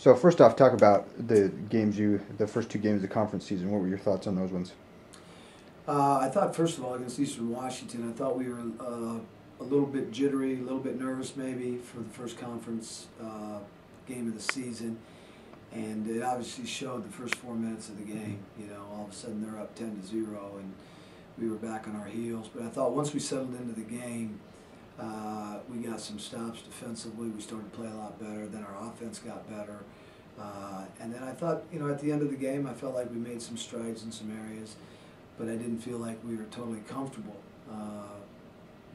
So first off, talk about the first two games of the conference season. What were your thoughts on those ones? I thought, first of all, against Eastern Washington, I thought we were a little bit jittery, a little bit nervous maybe for the first conference game of the season. And it obviously showed the first 4 minutes of the game. You know, all of a sudden they're up 10-0, and we were back on our heels. But I thought once we settled into the game, we got some stops defensively. We started to play a lot better. Then our offense got better. And then I thought, you know, at the end of the game, I felt like we made some strides in some areas, but I didn't feel like we were totally comfortable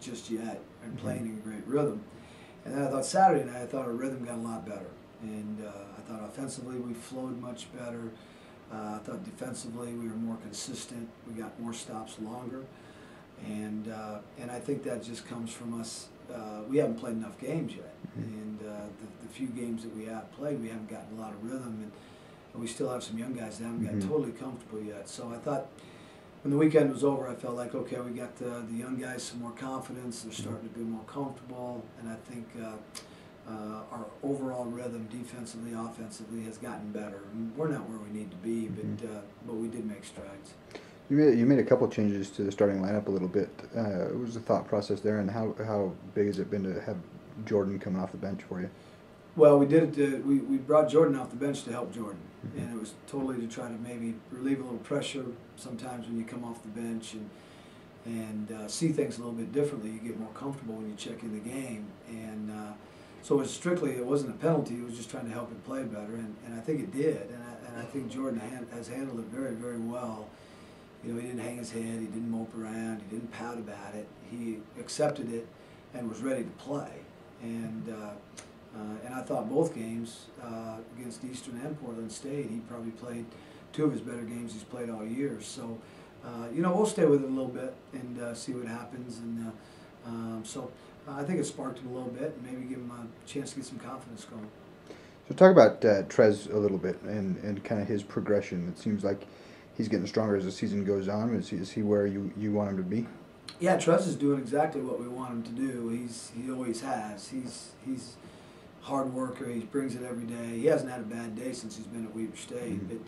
just yet and playing in a great rhythm. And then I thought Saturday night, I thought our rhythm got a lot better. And I thought offensively we flowed much better. I thought defensively we were more consistent. We got more stops longer. And I think that just comes from us. We haven't played enough games yet. And the few games that we have played, we haven't gotten a lot of rhythm. And we still have some young guys that haven't gotten totally comfortable yet. So I thought when the weekend was over, I felt like, okay, we got the young guys some more confidence. They're starting to be more comfortable. And I think our overall rhythm, defensively, offensively, has gotten better. And we're not where we need to be, but we did make strides. You made a couple changes to the starting lineup a little bit. What was the thought process there, and how big has it been to have Jordan coming off the bench for you? Well, we did it. We brought Jordan off the bench to help Jordan, and it was totally to try to maybe relieve a little pressure. Sometimes when you come off the bench and see things a little bit differently, you get more comfortable when you check in the game. And so it wasn't a penalty. It was just trying to help him play better, and I think it did. And I think Jordan has handled it very, very well. You know, he didn't hang his head, he didn't mope around, he didn't pout about it. He accepted it and was ready to play. And I thought both games against Eastern and Portland State, he probably played 2 of his better games he's played all year. So, you know, we'll stay with it a little bit and see what happens. And so I think it sparked him a little bit and maybe give him a chance to get some confidence going. So talk about Trez a little bit and kind of his progression. It seems like he's getting stronger as the season goes on. Is he where you want him to be? Yeah, Trez is doing exactly what we want him to do. He always has. He's a hard worker. He brings it every day. He hasn't had a bad day since he's been at Weber State. But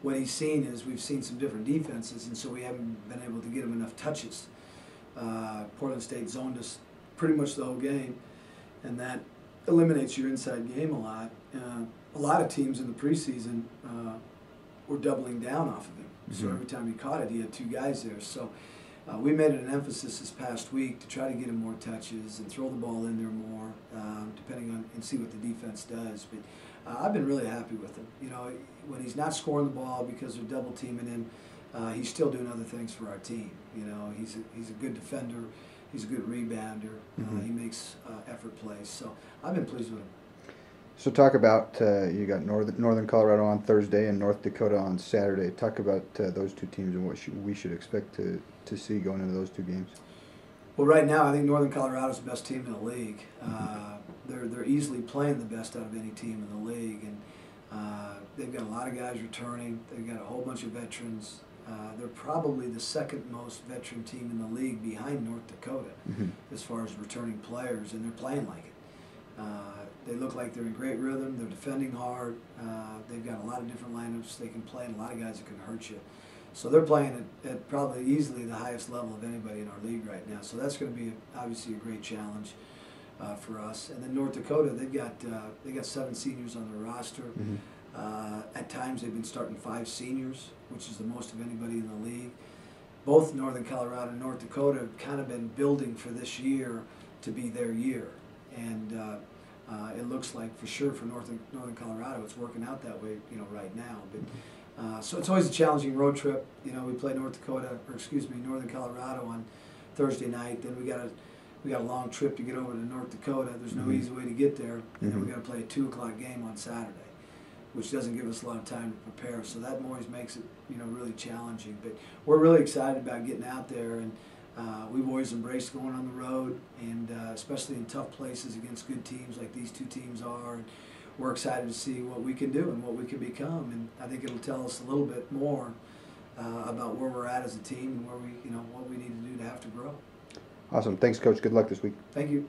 what he's seen is we've seen some different defenses, and so we haven't been able to get him enough touches. Portland State zoned us pretty much the whole game, and that eliminates your inside game a lot. A lot of teams in the preseason were doubling down off of him. So every time he caught it, he had 2 guys there. So we made it an emphasis this past week to try to get him more touches and throw the ball in there more, depending on and see what the defense does. But I've been really happy with him. You know, when he's not scoring the ball because they're double teaming him, he's still doing other things for our team. You know, he's a good defender. He's a good rebounder. He makes effort plays. So I've been pleased with him. So talk about you got Northern Colorado on Thursday and North Dakota on Saturday. Talk about those 2 teams and what we should expect to see going into those 2 games. Well, right now I think Northern Colorado is the best team in the league. They're easily playing the best out of any team in the league, and they've got a lot of guys returning. They've got a whole bunch of veterans. They're probably the 2nd most veteran team in the league behind North Dakota as far as returning players, and they're playing like it. They look like they're in great rhythm. They're defending hard. They've got a lot of different lineups they can play, and a lot of guys that can hurt you. So they're playing at probably easily the highest level of anybody in our league right now. So that's going to be obviously a great challenge for us. And then North Dakota, they got 7 seniors on their roster. At times they've been starting 5 seniors, which is the most of anybody in the league. Both Northern Colorado and North Dakota have kind of been building for this year to be their year. And it looks like for sure for Northern Colorado it's working out that way, you know, right now. But so it's always a challenging road trip. You know, we play Northern Colorado on Thursday night. Then we got a long trip to get over to North Dakota. There's no easy way to get there. And then we got to play a 2 o'clock game on Saturday, which doesn't give us a lot of time to prepare. So that always makes it, you know, really challenging. But we're really excited about getting out there, and we've always embraced going on the road, and especially in tough places against good teams like these 2 teams are. And we're excited to see what we can do and what we can become, and I think it'll tell us a little bit more about where we're at as a team and where what we need to do to have to grow. Awesome. Thanks, Coach. Good luck this week. Thank you.